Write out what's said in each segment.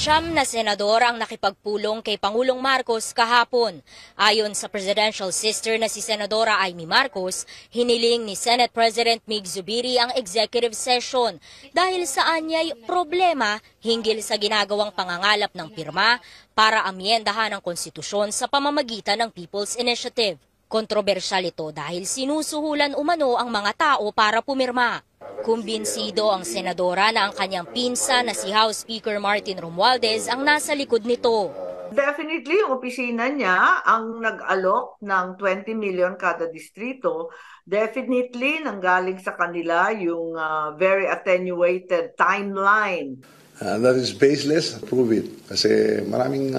Siyam na senador ang nakipagpulong kay Pangulong Marcos kahapon. Ayon sa presidential sister na si Senadora Amy Marcos, hiniling ni Senate President Mig Zubiri ang executive session dahil sa anyay problema hinggil sa ginagawang pangangalap ng pirma para amyendahan ang konstitusyon sa pamamagitan ng People's Initiative. Kontrobersyal ito dahil sinusuhulan umano ang mga tao para pumirma. Kumbinsido ang senadora na ang kanyang pinsa na si House Speaker Martin Romualdez ang nasa likod nito. Definitely, yung opisina niya ang nag-alok ng 20 million kada distrito. Definitely, nanggaling sa kanila yung very attenuated timeline. That is baseless, prove it. Kasi maraming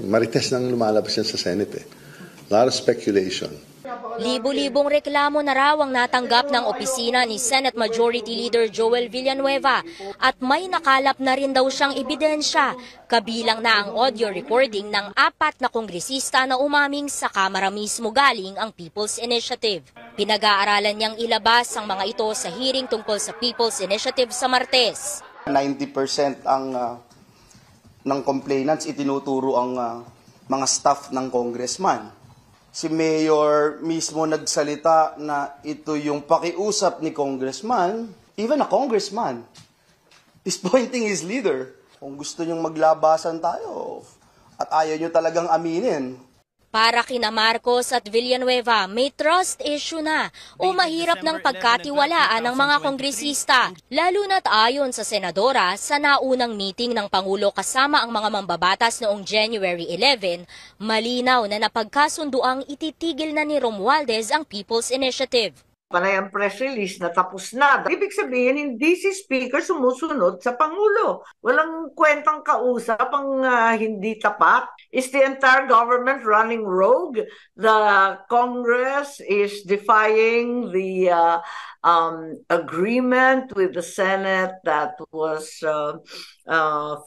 marites nang lumalabas yan sa Senate. A lot of speculation. Libo-libong reklamo na raw ang natanggap ng opisina ni Senate Majority Leader Joel Villanueva at may nakalap na rin daw siyang ebidensya, kabilang na ang audio recording ng 4 na kongresista na umaming sa Kamara mismo galing ang People's Initiative. Pinag-aaralan niyang ilabas ang mga ito sa hearing tungkol sa People's Initiative sa Martes. 90% ng complainants itinuturo ang mga staff ng congressman. Si Mayor mismo nagsalita na ito yung pakiusap ni congressman, even a congressman, is pointing his leader. Kung gusto niyong maglabasan tayo at ayaw niyo talagang aminin. Para kina Marcos at Villanueva, may trust issue na o mahirap ng pagkatiwalaan ng mga kongresista, lalo na't ayon sa senadora sa naunang meeting ng Pangulo kasama ang mga mambabatas noong January 11, malinaw na napagkasunduang ititigil na ni Romualdez ang People's Initiative. Panay ang press release na tapos na. Ibig sabihin, hindi si Speaker sumusunod sa Pangulo. Walang kwentang kausap ang hindi tapat. Is the entire government running rogue? The Congress is defying the agreement with the Senate that was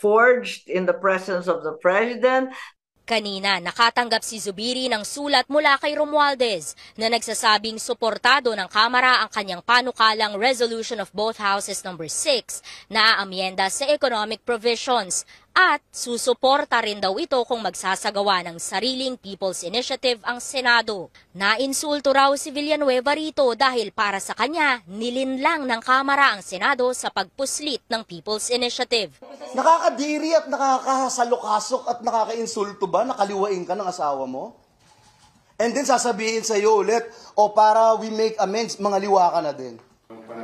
forged in the presence of the President. Kanina, nakatanggap si Zubiri ng sulat mula kay Romualdez na nagsasabing suportado ng Kamara ang kanyang panukalang Resolution of Both Houses No. 6 na aamyenda sa economic provisions at susuporta rin daw ito kung magsasagawa ng sariling People's Initiative ang Senado. Nainsulto raw si Villanueva rito dahil para sa kanya, nilinlang ng Kamara ang Senado sa pagpuslit ng People's Initiative. Nakakadiri at nakakasalukasok at nakakainsulto ba? Nakaliwain ka ng asawa mo? And then sasabihin sa iyo ulit, o para we make amends, mga liwa ka na din.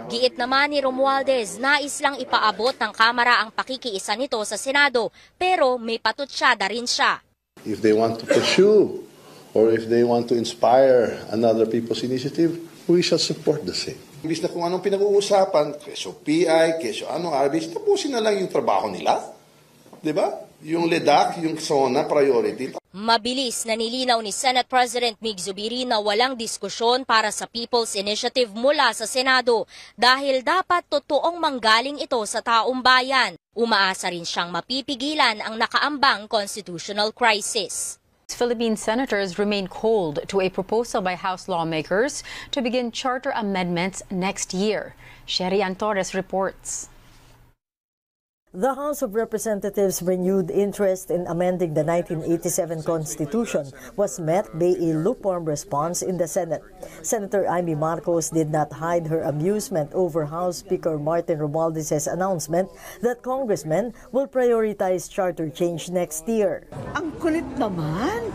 Giit naman ni Romualdez, nais lang ipaabot ng Kamara ang pakikiisa nito sa Senado, pero may patutsyada rin siya. If they want to pursue or if they want to inspire another People's Initiative, we shall support the same. Imbis na kung anong pinag-uusapan, keso PI, keso RBC, tapusin na lang yung trabaho nila. Diba? Yung LEDAC, yung SONA priority. Mabilis na nilinaw ni Senate President Mig Zubiri na walang diskusyon para sa People's Initiative mula sa Senado dahil dapat totoong manggaling ito sa taong bayan. Umaasa rin siyang mapipigilan ang nakaambang constitutional crisis. Philippine senators remain cold to a proposal by House lawmakers to begin charter amendments next year. Sherry Torres reports. The House of Representatives' renewed interest in amending the 1987 Constitution was met by a lukewarm response in the Senate. Senator Amy Marcos did not hide her amusement over House Speaker Martin Romualdez's announcement that congressmen will prioritize charter change next year. Ang kulit naman!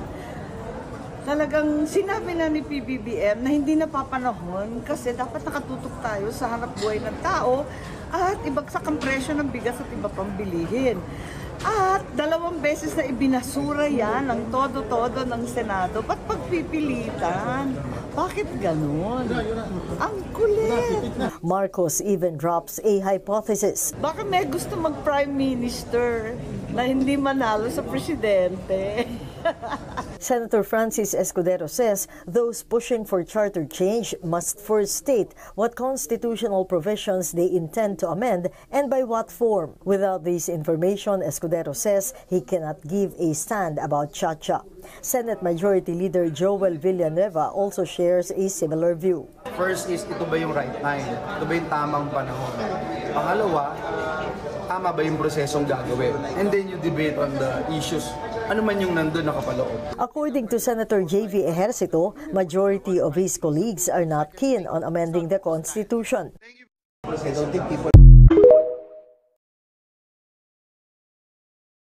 Talagang sinabi na ni PBBM na hindi napapanahon kasi dapat nakatutok tayo sa hanap buhay ng tao at ibagsak ang presyo ng bigas at iba pang bilihin. At 2 beses na ibinasura yan ng todo-todo ng Senado. Ba't pagpipilitan? Bakit ganun? Ang kulit! Marcos even drops a hypothesis. Baka may gusto mag-prime minister na hindi manalo sa presidente. Senator Francis Escudero says those pushing for charter change must first state what constitutional provisions they intend to amend and by what form. Without this information, Escudero says he cannot give a stand about Chacha. Senate Majority Leader Joel Villanueva also shares a similar view. First is, ito ba yung right time? Ito ba yung tamang panahon? Pangalawa, tama ba yung prosesong gagawin. And then you debate on the issues, ano man yung nandun nakapaloob. According to Senator J.V. Ejercito, majority of his colleagues are not keen on amending the Constitution. I don't think people